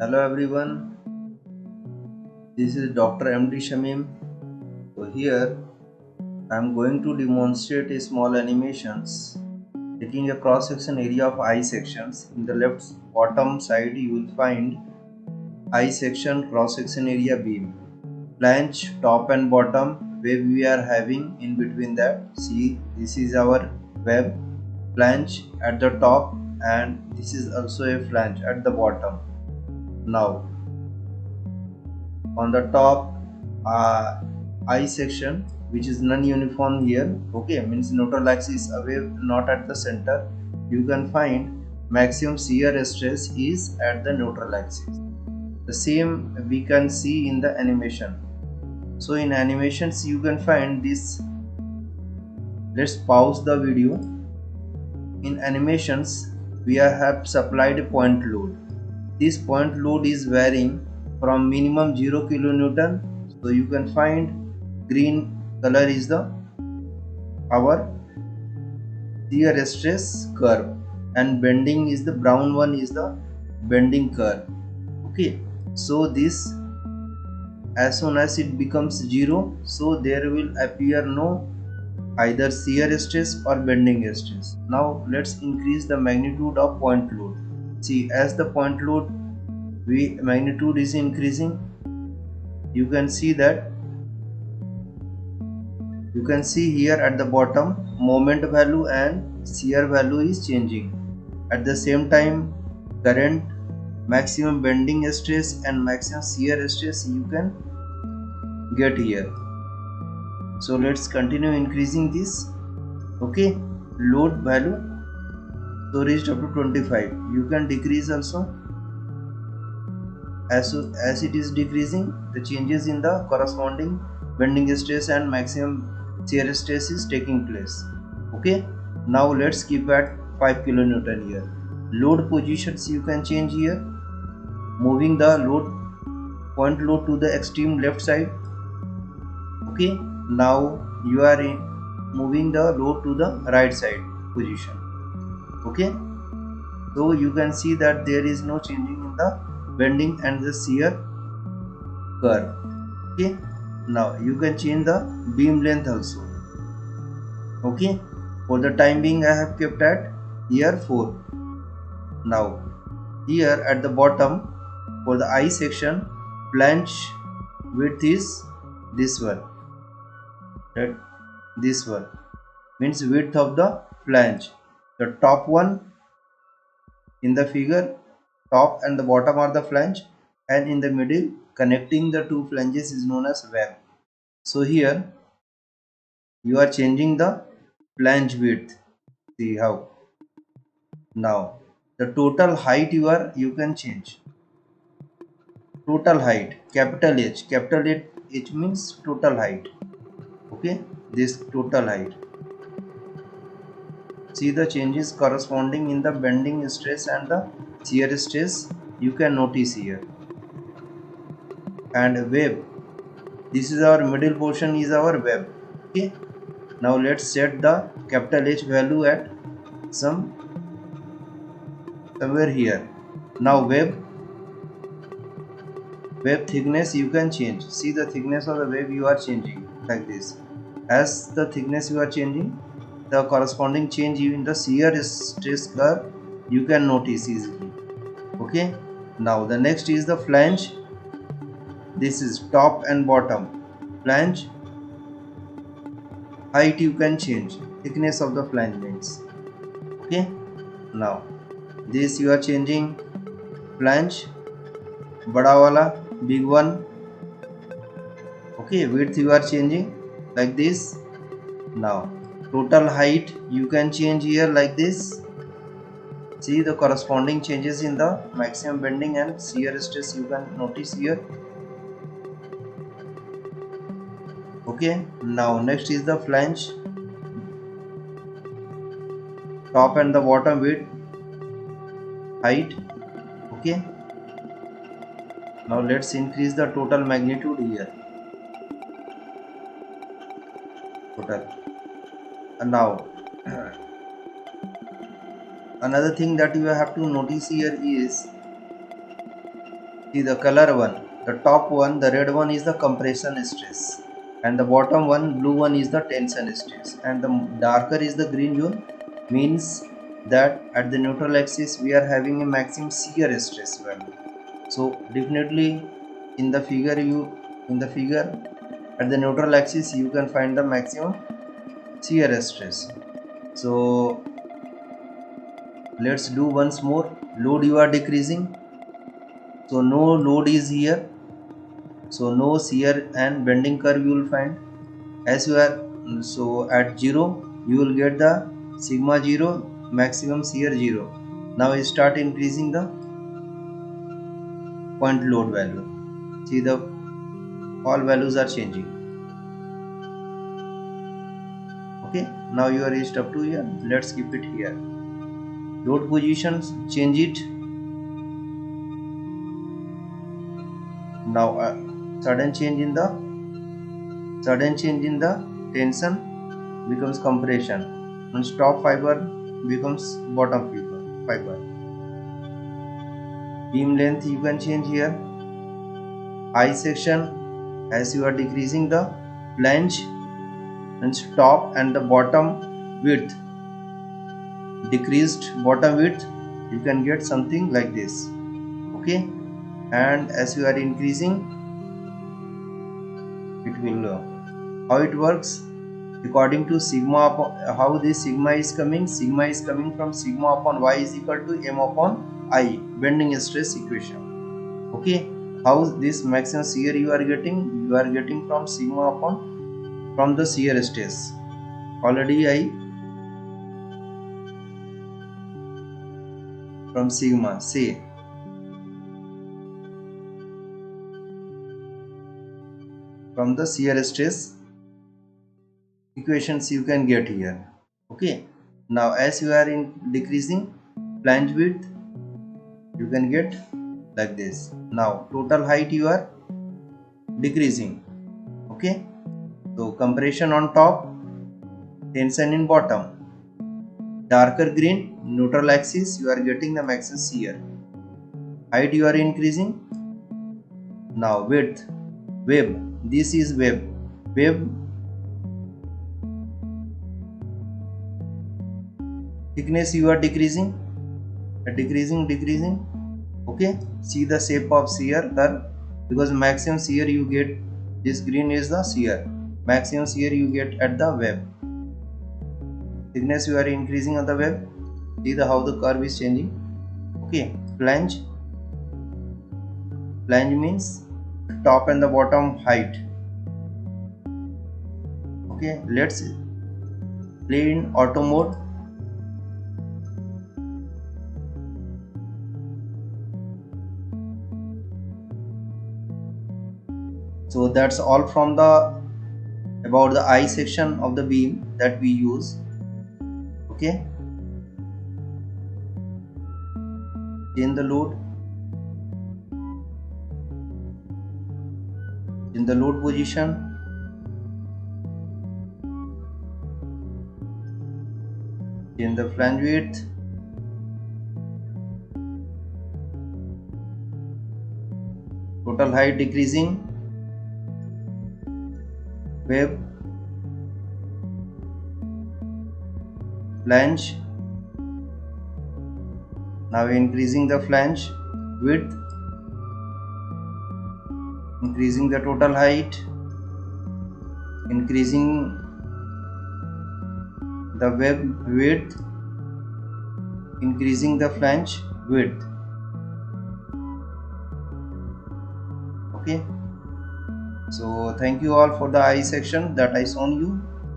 Hello everyone, this is Dr. MD Shamim. So here I am going to demonstrate a small animations taking a cross section area of eye sections. In the left bottom side you will find eye section cross section area beam. Flange top and bottom where we are having in between that. See, this is our web flange at the top and this is also a flange at the bottom. Now on the top eye section which is non-uniform here, okay, means neutral axis away, not at the center, you can find maximum shear stress is at the neutral axis. The same we can see in the animation. So in animations you can find this. Let's pause the video. In animations we have supplied a point load. This point load is varying from minimum 0 kilonewton. So you can find green color is the our shear stress curve and bending is the brown one is the bending curve. Okay, so this as soon as it becomes 0, so there will appear no either shear stress or bending stress. Now let's increase the magnitude of point load. See, as the point load magnitude is increasing, you can see here at the bottom moment value and shear value is changing. At the same time, current, maximum bending stress and maximum shear stress you can get here. So let's continue increasing this. Okay, load value so reached up to 25. You can decrease also. As it is decreasing, the changes in the corresponding bending stress and maximum shear stress is taking place. Okay, now let's keep at 5 kilonewton here. Load positions you can change here, moving the point load to the extreme left side. Okay, now you are moving the load to the right side position. Okay, so you can see that there is no changing in the bending and the shear curve. Okay, now you can change the beam length also. Okay, for the time being I have kept at here 4. Now here at the bottom for the eye section, flange width is this one. This one means width of the flange. The top one in the figure, top and the bottom are the flange, and in the middle connecting the two flanges is known as web. So here you are changing the flange width. See how. Now the total height you can change. Total height, capital H means total height. Okay, this total height. See the changes corresponding in the bending stress and the shear stress you can notice here. And web, this is our middle portion is our web. Okay, now let's set the capital H value at somewhere here. Now web thickness you can change. See the thickness of the web you are changing like this. As the thickness you are changing, the corresponding change in the shear stress curve you can notice easily. Okay, now the next is the flange. This is top and bottom. Flange height you can change, thickness of the flange means. Okay, now this you are changing flange, bada wala, big one. Okay, width you are changing like this. Now total height you can change here like this. See the corresponding changes in the maximum bending and shear stress you can notice here. Okay, now next is the flange, top and the bottom width, height. Okay, now let's increase the total magnitude here. Total. And now another thing that you have to notice here is See the color one, the top one, the red one is the compression stress, and the bottom one, blue one is the tension stress, and the darker is the green zone, means that at the neutral axis we are having a maximum shear stress value. So definitely in the figure at the neutral axis you can find the maximum shear stress. So let's do once more. Load you are decreasing, so no load is here, so no shear and bending curve you will find. As you are, so at 0 you will get the sigma 0, maximum shear 0. Now you start increasing the point load value. See the all values are changing. Okay, now you are reached up to here. Let's keep it here. Load positions, change it. Now sudden change in the tension becomes compression, and top fiber becomes bottom fiber. Beam length you can change here. I section, as you are decreasing the flange and top and the bottom width, decreased bottom width, you can get something like this. Okay, and as you are increasing, it will how it works according to sigma upon, how this sigma is coming from sigma upon y is equal to m upon I, bending stress equation. Okay, how this maximum shear you are getting from sigma upon, from the shear stress. Already I from sigma, say from the shear stress equations you can get here. Okay, now as you are in decreasing flange width, you can get like this. Now total height you are decreasing. Okay, so compression on top, tension in bottom. Darker green, neutral axis, you are getting the maximum shear. Height you are increasing. Now width, web, this is web. Thickness you are decreasing. Okay, see the shape of shear curve, because maximum shear you get, this green is the shear, maximum shear you get at the web. Thickness you are increasing on the web. See the how the curve is changing. Okay, flange means top and the bottom height. Okay, let's play in auto mode. So that's all from the about the I section of the beam that we use. Okay, change the load, in the load position, change the flange width, total height decreasing, web, flange. Now increasing the flange width, increasing the total height, increasing the web width, increasing the flange width. Okay, so thank you all for the I section that I shown you.